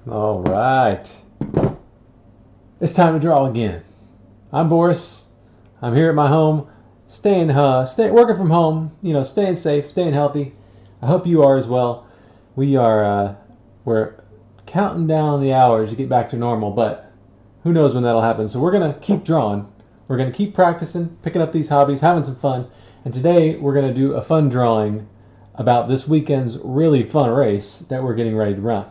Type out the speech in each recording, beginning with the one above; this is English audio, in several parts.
All right. It's time to draw again. I'm Boris. I'm here at my home, working from home, staying safe, staying healthy. I hope you are as well. We're counting down the hours to get back to normal, but who knows when that'll happen. So we're going to keep drawing. We're going to keep practicing, picking up these hobbies, having some fun. And today we're going to do a fun drawing about this weekend's really fun race that we're getting ready to run.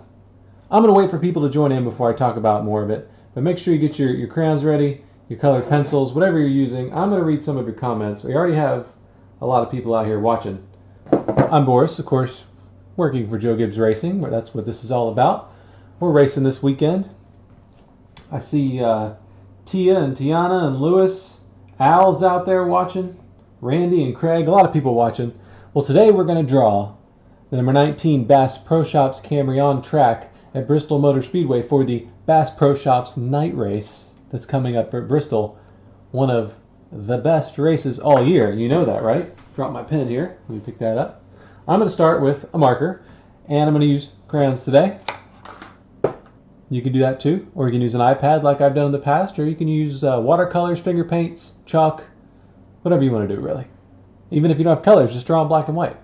I'm going to wait for people to join in before I talk about more of it, but make sure you get your crayons ready, your colored pencils, whatever you're using. I'm going to read some of your comments. We already have a lot of people out here watching. I'm Boris, of course, working for Joe Gibbs Racing. That's what this is all about. We're racing this weekend. I see Tia and Tiana and Lewis. Al's out there watching. Randy and Craig, a lot of people watching. Well, today we're going to draw the number 19 Bass Pro Shops Camry on track at Bristol Motor Speedway for the Bass Pro Shops night race that's coming up at Bristol. One of the best races all year. You know that, right? Drop my pen here. Let me pick that up. I'm going to start with a marker, and I'm going to use crayons today. You can do that too, or you can use an iPad like I've done in the past, or you can use watercolors, finger paints, chalk, whatever you want to do, really. Even if you don't have colors, just draw in black and white.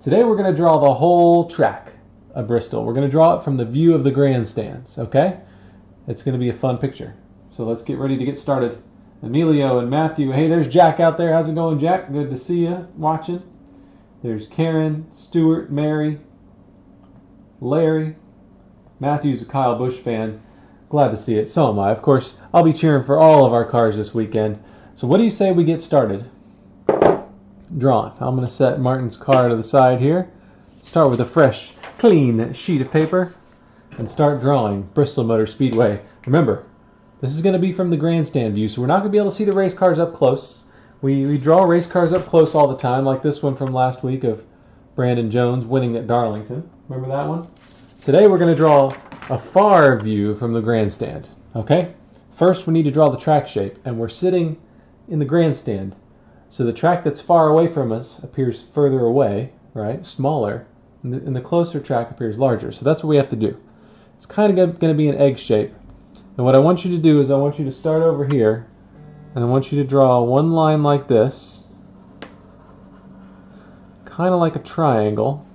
Today we're going to draw the whole track of Bristol. We're going to draw it from the view of the grandstands, okay? It's going to be a fun picture. So let's get ready to get started. Emilio and Matthew. Hey, there's Jack out there. How's it going, Jack? Good to see you watching. There's Karen, Stuart, Mary, Larry. Matthew's a Kyle Busch fan. Glad to see it. So am I. Of course, I'll be cheering for all of our cars this weekend. So what do you say we get started? Drawing. I'm going to set Martin's car to the side here. Start with a fresh, clean sheet of paper and start drawing Bristol Motor Speedway. Remember, this is going to be from the grandstand view, so we're not going to be able to see the race cars up close. We draw race cars up close all the time, like this one from last week of Brandon Jones winning at Darlington. Remember that one? Today we're going to draw a far view from the grandstand. Okay? First we need to draw the track shape, and we're sitting in the grandstand. So the track that's far away from us appears further away, right? Smaller. And the closer track appears larger. So that's what we have to do. It's kind of going to be an egg shape. And what I want you to do is I want you to start over here, and I want you to draw one line like this, kind of like a triangle,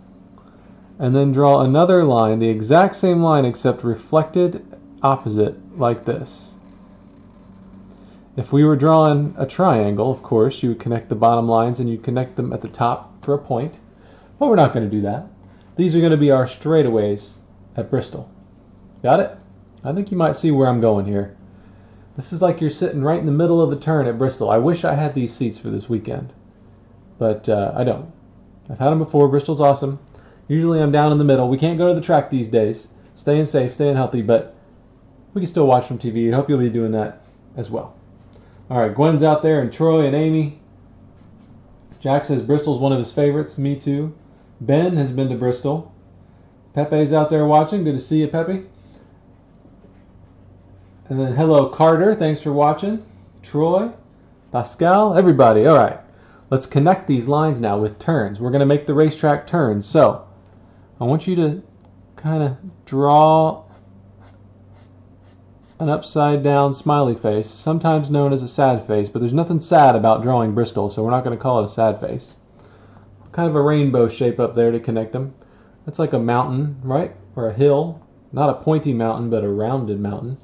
and then draw another line, the exact same line except reflected opposite, like this. If we were drawing a triangle, of course, you would connect the bottom lines and you'd connect them at the top for a point, but we're not going to do that. These are going to be our straightaways at Bristol. Got it? I think you might see where I'm going here. This is like you're sitting right in the middle of the turn at Bristol. I wish I had these seats for this weekend, but I don't. I've had them before. Bristol's awesome. Usually I'm down in the middle. We can't go to the track these days. Staying safe, staying healthy, but we can still watch from TV. I hope you'll be doing that as well. All right, Gwen's out there, and Troy and Amy. Jack says Bristol's one of his favorites. Me too. Ben has been to Bristol. Pepe's out there watching. Good to see you, Pepe. And then hello, Carter. Thanks for watching. Troy, Pascal, everybody. All right, let's connect these lines now with turns. We're going to make the racetrack turns. So I want you to kind of draw an upside down smiley face, sometimes known as a sad face, but there's nothing sad about drawing Bristol, so we're not going to call it a sad face. Kind of a rainbow shape up there to connect them. That's like a mountain, right? Or a hill. Not a pointy mountain, but a rounded mountain.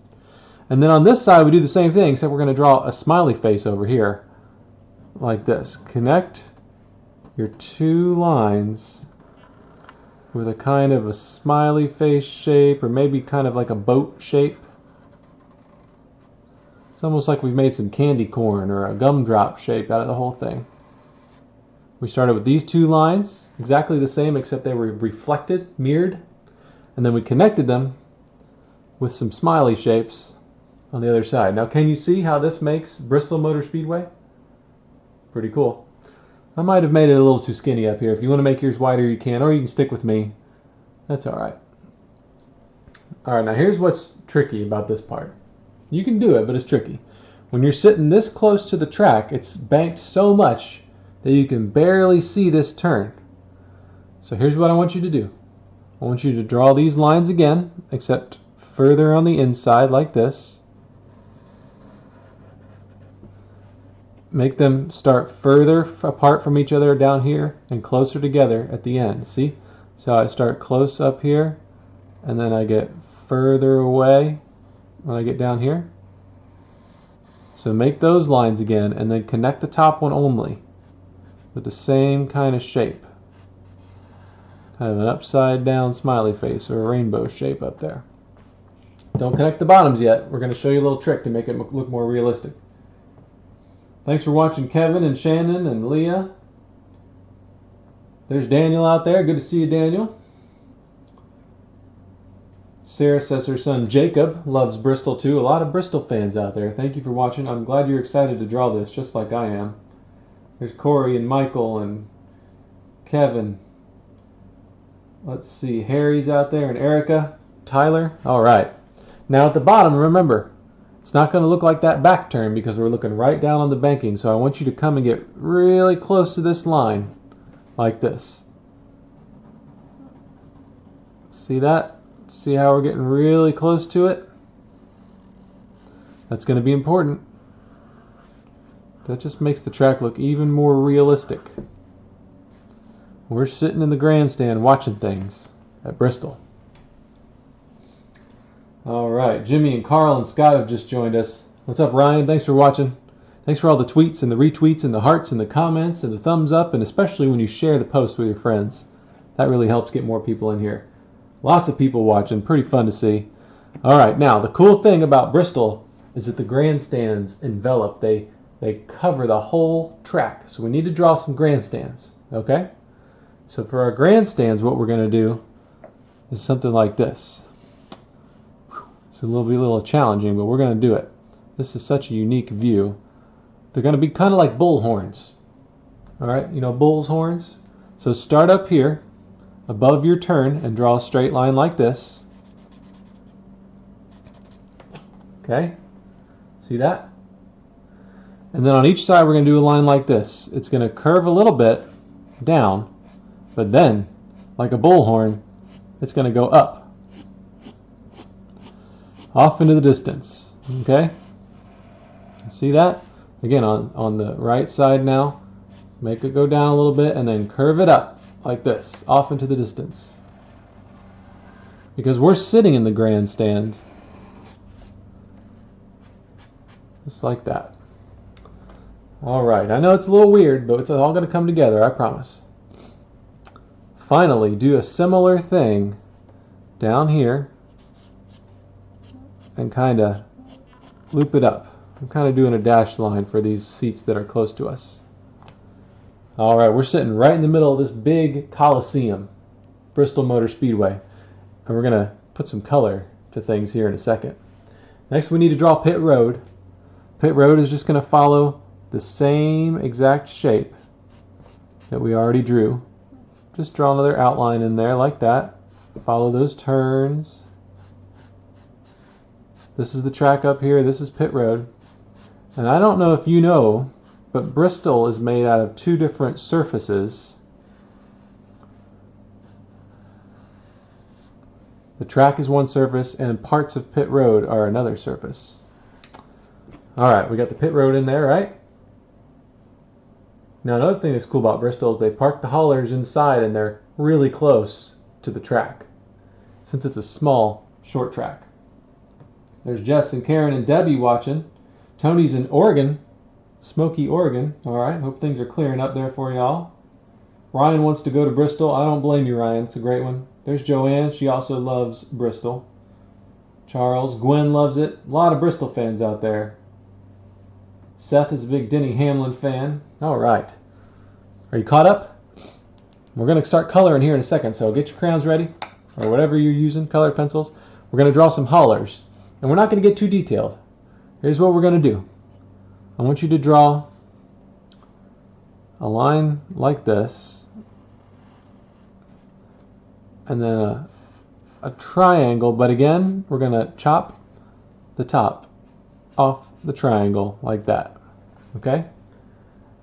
And then on this side we do the same thing, except we're going to draw a smiley face over here, like this. Connect your two lines with a kind of a smiley face shape, or maybe kind of like a boat shape. It's almost like we've made some candy corn or a gumdrop shape out of the whole thing. We started with these two lines, exactly the same except they were reflected, mirrored, and then we connected them with some smiley shapes on the other side. Now can you see how this makes Bristol Motor Speedway? Pretty cool. I might have made it a little too skinny up here. If you want to make yours wider you can, or you can stick with me. That's alright. Alright, now here's what's tricky about this part. You can do it, but it's tricky. When you're sitting this close to the track, it's banked so much that you can barely see this turn. So here's what I want you to do. I want you to draw these lines again, except further on the inside like this. Make them start further apart from each other down here and closer together at the end. See? So I start close up here, and then I get further away when I get down here. So make those lines again, and then connect the top one only with the same kind of shape. Kind of an upside down smiley face or a rainbow shape up there. Don't connect the bottoms yet. We're going to show you a little trick to make it look more realistic. Thanks for watching, Kevin and Shannon and Leah. There's Daniel out there. Good to see you, Daniel. Sarah says her son Jacob loves Bristol too. A lot of Bristol fans out there. Thank you for watching. I'm glad you're excited to draw this, just like I am. There's Corey and Michael and Kevin. Let's see, Harry's out there and Erica, Tyler. All right. Now at the bottom, remember, it's not going to look like that back turn because we're looking right down on the banking. So I want you to come and get really close to this line, like this. See that? See how we're getting really close to it? That's going to be important. That just makes the track look even more realistic. We're sitting in the grandstand watching things at Bristol. All right, Jimmy and Carl and Scott have just joined us. What's up, Ryan? Thanks for watching. Thanks for all the tweets and the retweets and the hearts and the comments and the thumbs up, and especially when you share the post with your friends. That really helps get more people in here. Lots of people watching. Pretty fun to see. All right, now the cool thing about Bristol is that the grandstands envelop. They cover the whole track. So we need to draw some grandstands, okay? So for our grandstands, what we're going to do is something like this. So it'll be a little challenging, but we're going to do it. This is such a unique view. They're going to be kind of like bull horns. All right, you know bull's horns? So start up here above your turn and draw a straight line like this. Okay, see that? And then on each side we're going to do a line like this. It's going to curve a little bit down, but then, like a bullhorn, it's going to go up, off into the distance. Okay? See that? Again, on the right side now, make it go down a little bit and then curve it up like this, off into the distance. Because we're sitting in the grandstand, just like that. All right, I know it's a little weird, but it's all going to come together, I promise. Finally, do a similar thing down here and kind of loop it up. I'm kind of doing a dashed line for these seats that are close to us. All right, we're sitting right in the middle of this big Coliseum, Bristol Motor Speedway, and we're going to put some color to things here in a second. Next, we need to draw pit road. Pit road is just going to follow the same exact shape that we already drew. Just draw another outline in there like that. Follow those turns. This is the track up here. This is pit road. And I don't know if you know, but Bristol is made out of two different surfaces. The track is one surface and parts of pit road are another surface. All right, we got the pit road in there, right? Now another thing that's cool about Bristol is they park the haulers inside and they're really close to the track, since it's a small, short track. There's Jess and Karen and Debbie watching. Tony's in Oregon, Smoky, Oregon. All right, hope things are clearing up there for y'all. Ryan wants to go to Bristol. I don't blame you, Ryan. It's a great one. There's Joanne. She also loves Bristol. Charles, Gwen loves it. A lot of Bristol fans out there. Seth is a big Denny Hamlin fan. All right. Are you caught up? We're going to start coloring here in a second, so get your crayons ready, or whatever you're using, colored pencils. We're going to draw some haulers, and we're not going to get too detailed. Here's what we're going to do. I want you to draw a line like this, and then a triangle, but again, we're going to chop the top off the triangle like that. Okay?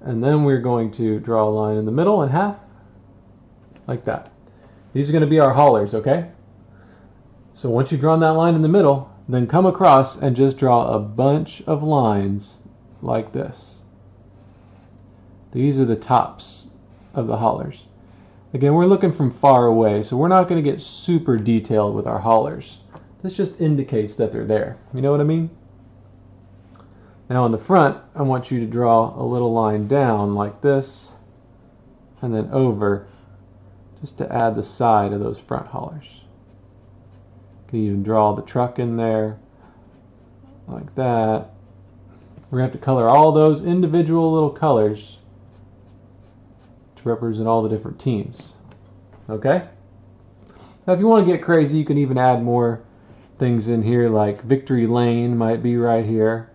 And then we're going to draw a line in the middle and half like that. These are going to be our haulers, okay? So once you've drawn that line in the middle, then come across and just draw a bunch of lines like this. These are the tops of the haulers. Again, we're looking from far away, so we're not going to get super detailed with our haulers. This just indicates that they're there. You know what I mean? Now on the front, I want you to draw a little line down like this, and then over, just to add the side of those front haulers. You can even draw the truck in there, like that. We're going to have to color all those individual little colors to represent all the different teams. Okay? Now if you want to get crazy, you can even add more things in here, like Victory Lane might be right here.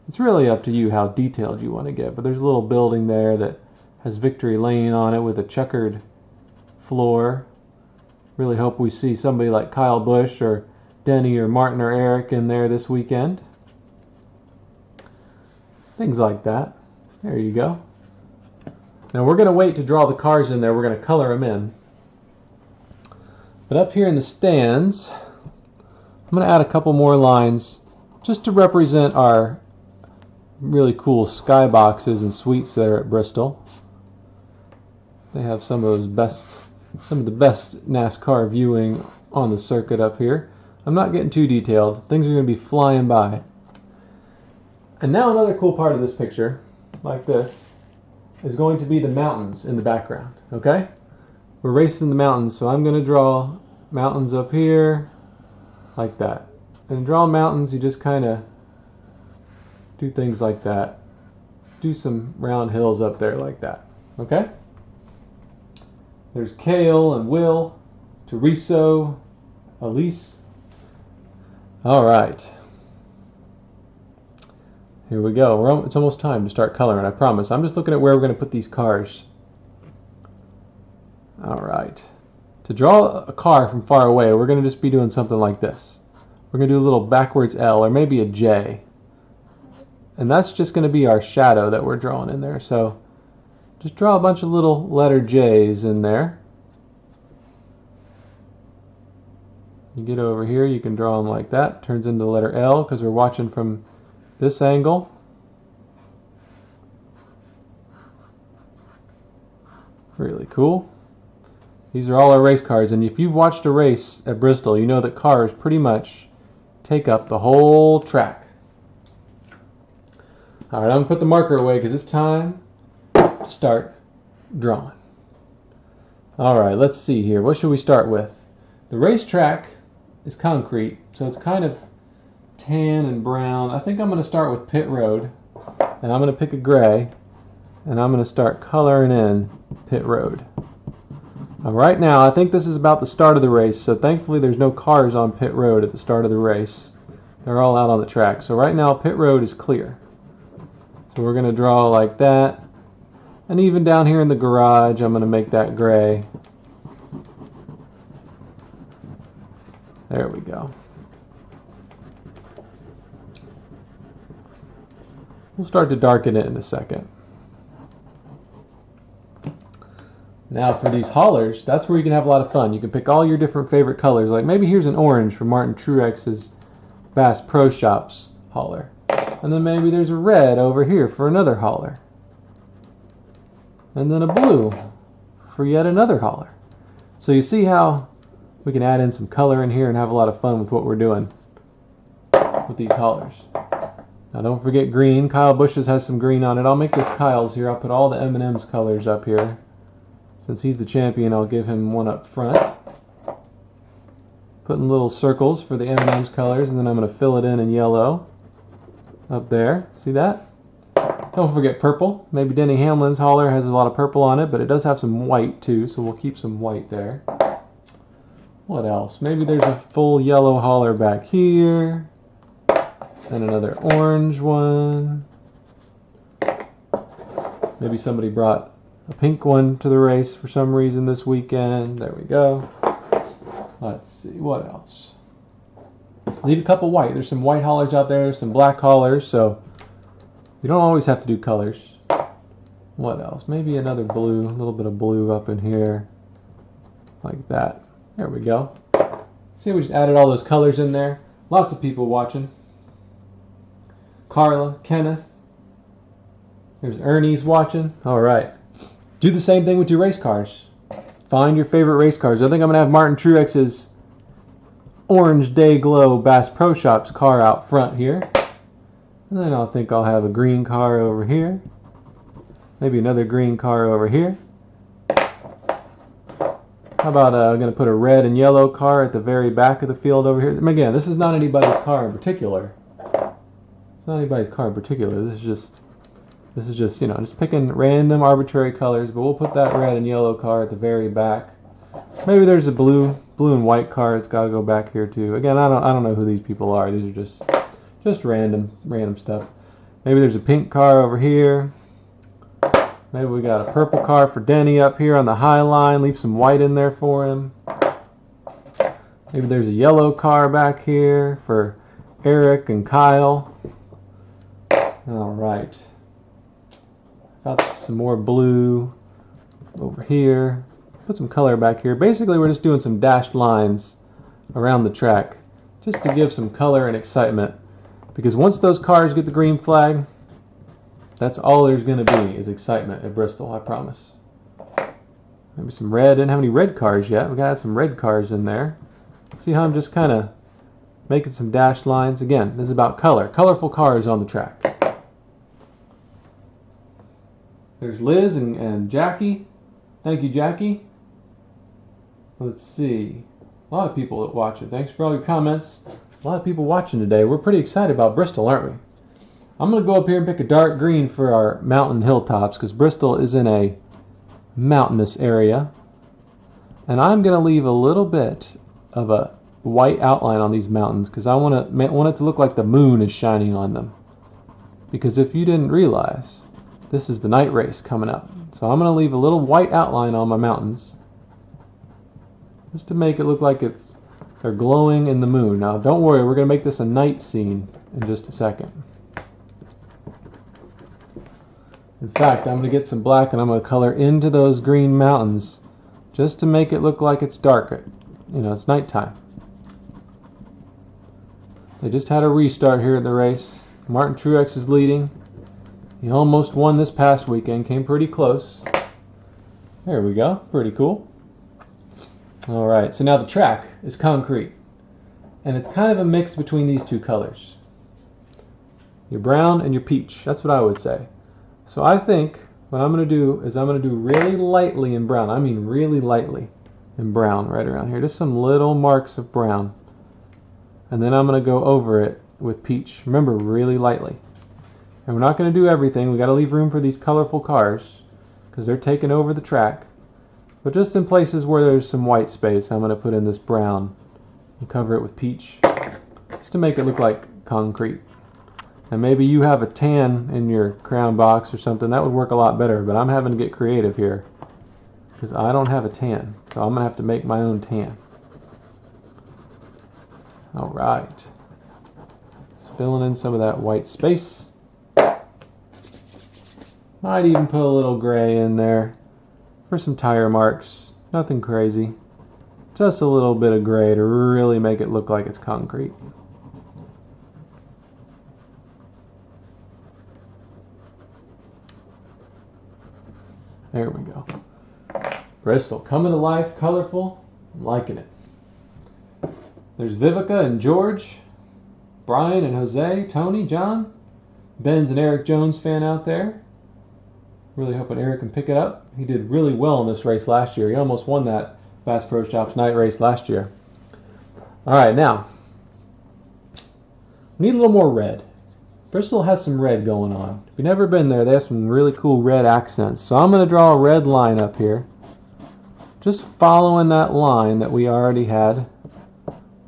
It's really up to you how detailed you want to get, but there's a little building there that has Victory Lane on it with a checkered floor. Really hope we see somebody like Kyle Busch or Denny or Martin or Eric in there this weekend. Things like that. There you go. Now we're going to wait to draw the cars in there. We're going to color them in. But up here in the stands, I'm going to add a couple more lines just to represent our really cool skyboxes and suites that are at Bristol. They have some of the best NASCAR viewing on the circuit up here. I'm not getting too detailed. Things are going to be flying by. And now another cool part of this picture, like this, is going to be the mountains in the background. Okay? We're racing the mountains, so I'm going to draw mountains up here, like that. And draw mountains, you just kind of do things like that. Do some round hills up there like that. Okay? There's Kale and Will, Teresa, Elise. All right. Here we go. It's almost time to start coloring, I promise. I'm just looking at where we're going to put these cars. All right. To draw a car from far away, we're going to just be doing something like this. We're going to do a little backwards L or maybe a J. And that's just going to be our shadow that we're drawing in there. So just draw a bunch of little letter J's in there. You get over here, you can draw them like that. Turns into the letter L because we're watching from this angle. Really cool. These are all our race cars, and if you've watched a race at Bristol, you know that cars pretty much take up the whole track. All right, I'm going to put the marker away because it's time to start drawing. All right, let's see here. What should we start with? The racetrack is concrete, so it's kind of tan and brown. I think I'm going to start with pit road, and I'm going to pick a gray, and I'm going to start coloring in pit road. Now, right now, I think this is about the start of the race, so thankfully there's no cars on pit road at the start of the race. They're all out on the track. So right now, pit road is clear. So we're going to draw like that, and even down here in the garage, I'm going to make that gray. There we go. We'll start to darken it in a second. Now for these haulers, that's where you can have a lot of fun. You can pick all your different favorite colors. Like maybe here's an orange for Martin Truex's Bass Pro Shops hauler. And then maybe there's a red over here for another hauler. And then a blue for yet another hauler. So you see how we can add in some color in here and have a lot of fun with what we're doing with these haulers. Now don't forget green. Kyle Busch's has some green on it. I'll make this Kyle's here. I'll put all the M&M's colors up here. Since he's the champion, I'll give him one up front. Putting little circles for the M&M's colors, and then I'm going to fill it in yellow up there. See that? Don't forget purple. Maybe Denny Hamlin's hauler has a lot of purple on it, but it does have some white too, so we'll keep some white there. What else? Maybe there's a full yellow hauler back here. And another orange one. Maybe somebody brought a pink one to the race for some reason this weekend. There we go. Let's see, what else? Leave a couple white. There's some white haulers out there, some black haulers, so you don't always have to do colors. What else? Maybe another blue, a little bit of blue up in here, like that. There we go. See, we just added all those colors in there. Lots of people watching. Carla, Kenneth. There's Ernie's watching. All right. Do the same thing with your race cars. Find your favorite race cars. I think I'm going to have Martin Truex's Orange Day Glow Bass Pro Shops car out front here. And then I'll have a green car over here. Maybe another green car over here. How about I'm going to put a red and yellow car at the very back of the field over here. And again, this is not anybody's car in particular. It's not anybody's car in particular. This is just, you know, just picking random arbitrary colors, but we'll put that red and yellow car at the very back. Maybe there's a blue and white car. It's got to go back here too. Again, I don't know who these people are. These are just random stuff. Maybe there's a pink car over here. Maybe we got a purple car for Denny up here on the high line. Leave some white in there for him. Maybe there's a yellow car back here for Eric and Kyle. All right. Got some more blue over here. Put some color back here. Basically, we're just doing some dashed lines around the track just to give some color and excitement. Because once those cars get the green flag, that's all there's going to be is excitement at Bristol, I promise. Maybe some red. Didn't have any red cars yet. We got to add some red cars in there. See how I'm just kind of making some dashed lines? Again, this is about color. Colorful cars on the track. There's Liz and Jackie. Thank you, Jackie. Let's see. A lot of people watching. Thanks for all your comments. A lot of people watching today. We're pretty excited about Bristol, aren't we? I'm going to go up here and pick a dark green for our mountain hilltops because Bristol is in a mountainous area. And I'm going to leave a little bit of a white outline on these mountains because I want it to look like the moon is shining on them. Because if you didn't realize, this is the night race coming up. So I'm going to leave a little white outline on my mountains just to make it look like they're glowing in the moon. Now don't worry, we're going to make this a night scene in just a second. In fact, I'm going to get some black and I'm going to color into those green mountains just to make it look like it's dark. You know, it's nighttime. They just had a restart here at the race. Martin Truex is leading. He almost won this past weekend, came pretty close. There we go, pretty cool. All right, so now the track is concrete. And it's kind of a mix between these two colors. Your brown and your peach, that's what I would say. So I think what I'm going to do is I'm going to do really lightly in brown. I mean really lightly in brown right around here. Just some little marks of brown. And then I'm going to go over it with peach. Remember, really lightly. And we're not going to do everything. We got to leave room for these colorful cars because they're taking over the track. But just in places where there's some white space, I'm going to put in this brown and cover it with peach just to make it look like concrete. And maybe you have a tan in your crown box or something. That would work a lot better, but I'm having to get creative here because I don't have a tan. So I'm going to have to make my own tan. All right. Just filling in some of that white space. Might even put a little gray in there for some tire marks. Nothing crazy. Just a little bit of gray to really make it look like it's concrete. There we go. Bristol, coming to life, colorful. I'm liking it. There's Vivica and George, Brian and Jose, Tony, John. Ben's an Eric Jones fan out there. Really hoping Eric can pick it up. He did really well in this race last year. He almost won that Bass Pro Shops night race last year. All right, now, we need a little more red. Bristol has some red going on. If you've never been there, they have some really cool red accents. So I'm going to draw a red line up here. Just following that line that we already had.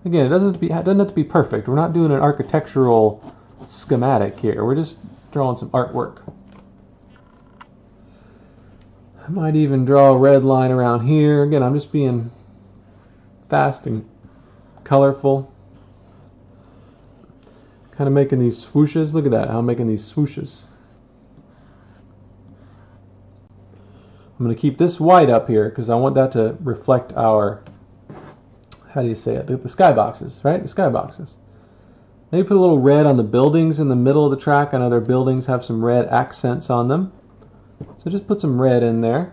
Again, it doesn't have to be perfect. We're not doing an architectural schematic here. We're just drawing some artwork. I might even draw a red line around here. Again, I'm just being fast and colorful. Kind of making these swooshes. Look at that, how I'm making these swooshes. I'm going to keep this white up here because I want that to reflect our how do you say it? The sky boxes, right? The sky boxes. Maybe put a little red on the buildings in the middle of the track. I know their buildings have some red accents on them. So just put some red in there.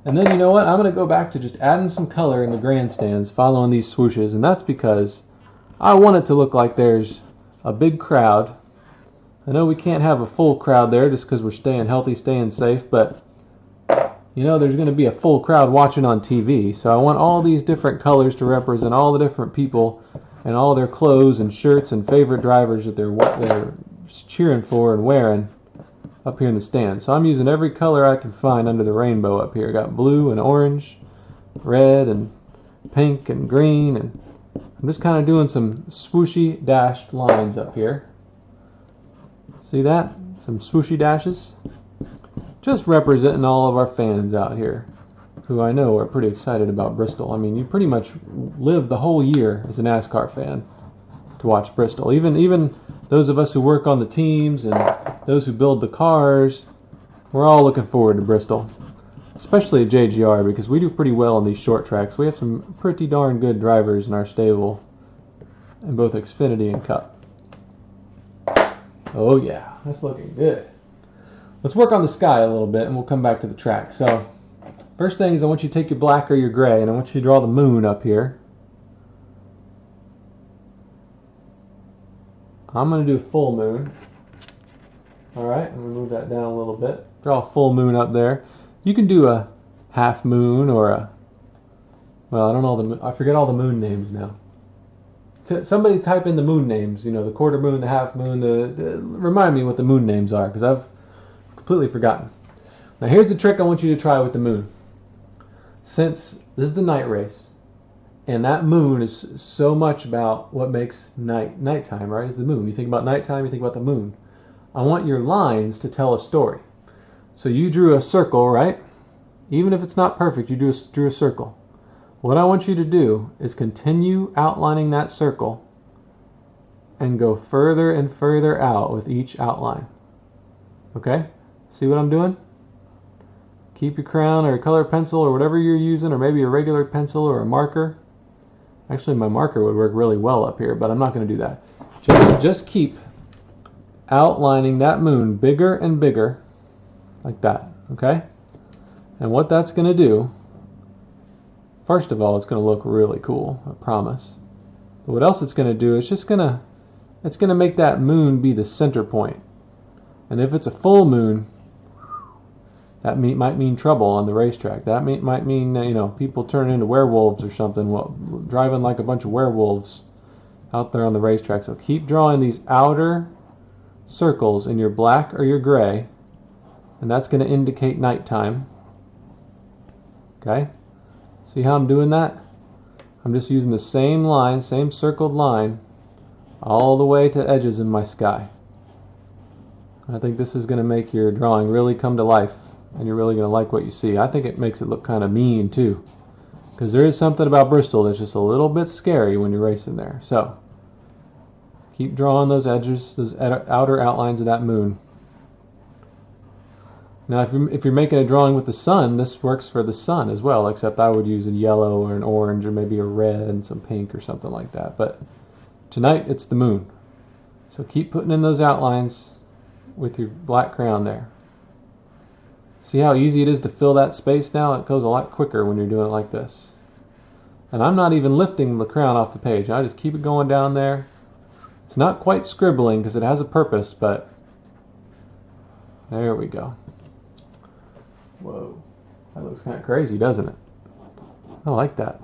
And then you know what? I'm going to go back to just adding some color in the grandstands following these swooshes. And that's because I want it to look like there's a big crowd. I know we can't have a full crowd there just because we're staying healthy, staying safe. But you know, there's going to be a full crowd watching on TV. So I want all these different colors to represent all the different people and all their clothes and shirts and favorite drivers that they're cheering for and wearing up here in the stand. So I'm using every color I can find under the rainbow up here. I got blue and orange, red and pink and green, and I'm just kind of doing some swooshy dashed lines up here. See that? Some swooshy dashes. Just representing all of our fans out here, who I know are pretty excited about Bristol. I mean, you pretty much live the whole year as a NASCAR fan to watch Bristol. Even those of us who work on the teams and those who build the cars, we're all looking forward to Bristol, especially at JGR, because we do pretty well on these short tracks. We have some pretty darn good drivers in our stable in both Xfinity and Cup. Oh yeah, that's looking good. Let's work on the sky a little bit and we'll come back to the track. So first thing is I want you to take your black or your gray and I want you to draw the moon up here. I'm going to do a full moon. Alright, I'm going to move that down a little bit. Draw a full moon up there. You can do a half moon or a, well, I don't know, I forget all the moon names now. Somebody type in the moon names, you know, the quarter moon, the half moon, remind me what the moon names are, because I've completely forgotten. Now here's the trick I want you to try with the moon. Since this is the night race, and that moon is so much about what makes nighttime, right? Is the moon. You think about nighttime, you think about the moon. I want your lines to tell a story. So you drew a circle, right? Even if it's not perfect, you drew a circle. What I want you to do is continue outlining that circle and go further and further out with each outline. Okay? See what I'm doing? Keep your crown or a colored pencil or whatever you're using, or maybe a regular pencil or a marker. Actually, my marker would work really well up here, but I'm not going to do that. Just keep outlining that moon bigger and bigger, like that, okay? And what that's going to do, first of all, it's going to look really cool, I promise. But what else it's going to do is it's going to make that moon be the center point. And if it's a full moon, that might mean trouble on the racetrack. That might mean, you know, people turn into werewolves or something, driving like a bunch of werewolves out there on the racetrack. So keep drawing these outer circles in your black or your gray, and that's going to indicate nighttime. Okay? See how I'm doing that? I'm just using the same line, same circled line, all the way to edges in my sky. I think this is going to make your drawing really come to life, and you're really going to like what you see. I think it makes it look kind of mean too, because there is something about Bristol that's just a little bit scary when you're racing there. So keep drawing those edges, those outer outlines of that moon. Now if you're making a drawing with the sun, this works for the sun as well, except I would use a yellow or an orange or maybe a red and some pink or something like that. But tonight it's the moon. So keep putting in those outlines with your black crayon there. See how easy it is to fill that space now? It goes a lot quicker when you're doing it like this. And I'm not even lifting the crayon off the page. I just keep it going down there. It's not quite scribbling because it has a purpose, but there we go. Whoa, that looks kind of crazy, doesn't it? I like that.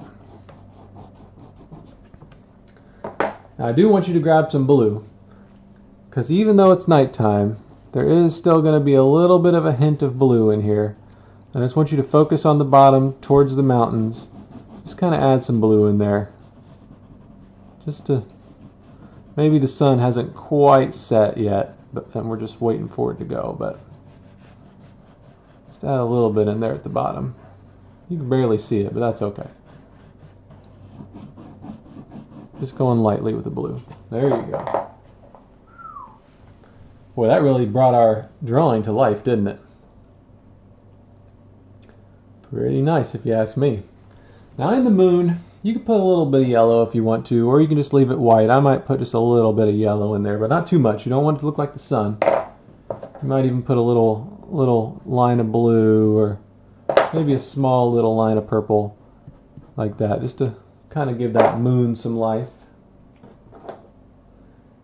Now I do want you to grab some blue, because even though it's nighttime, there is still going to be a little bit of a hint of blue in here. I just want you to focus on the bottom towards the mountains. Just kind of add some blue in there. Just to, maybe the sun hasn't quite set yet, and we're just waiting for it to go, but just add a little bit in there at the bottom. You can barely see it, but that's okay. Just going lightly with the blue. There you go. Boy, that really brought our drawing to life, didn't it? Pretty nice, if you ask me. Now in the moon, You can put a little bit of yellow if you want to, or you can just leave it white. I might put just a little bit of yellow in there, but not too much. You don't want it to look like the sun. You might even put a little line of blue, or maybe a small little line of purple like that, just to kind of give that moon some life.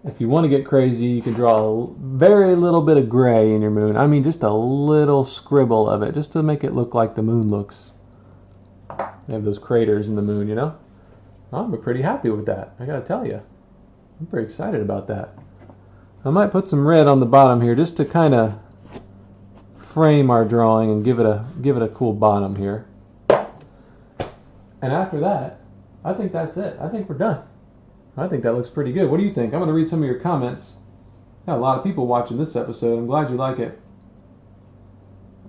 If you want to get crazy, you can draw a very little bit of gray in your moon. I mean, just a little scribble of it, just to make it look like the moon looks. You have those craters in the moon, you know? I'm pretty happy with that, I gotta tell you. I'm pretty excited about that. I might put some red on the bottom here just to kind of frame our drawing and give it a cool bottom here. And after that, I think that's it. I think we're done. I think that looks pretty good. What do you think? I'm going to read some of your comments. Got a lot of people watching this episode. I'm glad you like it.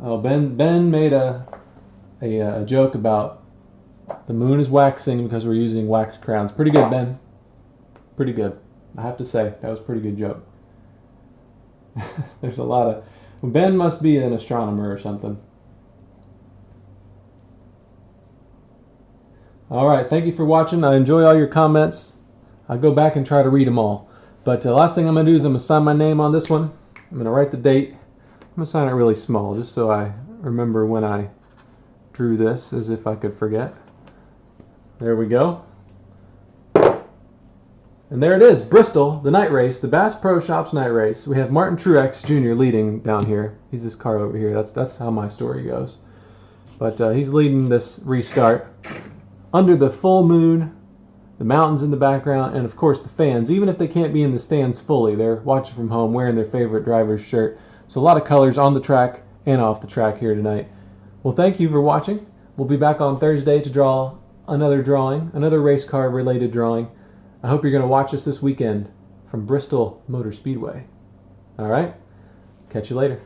Oh, Ben made a joke about the moon is waxing because we're using wax crowns. Pretty good, Ben. Pretty good. I have to say, that was a pretty good joke. There's a lot of... Ben must be an astronomer or something. Alright, thank you for watching. I enjoy all your comments. I'll go back and try to read them all. But the last thing I'm going to do is I'm going to sign my name on this one. I'm going to write the date. I'm going to sign it really small just so I remember when I drew this, as if I could forget. There we go. And there it is, Bristol, the night race, the Bass Pro Shops night race. We have Martin Truex Jr. leading down here. He's this car over here. That's how my story goes. But he's leading this restart under the full moon, the mountains in the background, and of course the fans. Even if they can't be in the stands fully, they're watching from home wearing their favorite driver's shirt. So a lot of colors on the track and off the track here tonight. Well, thank you for watching. We'll be back on Thursday to draw another drawing, another race car related drawing. I hope you're going to watch us this weekend from Bristol Motor Speedway. All right, catch you later.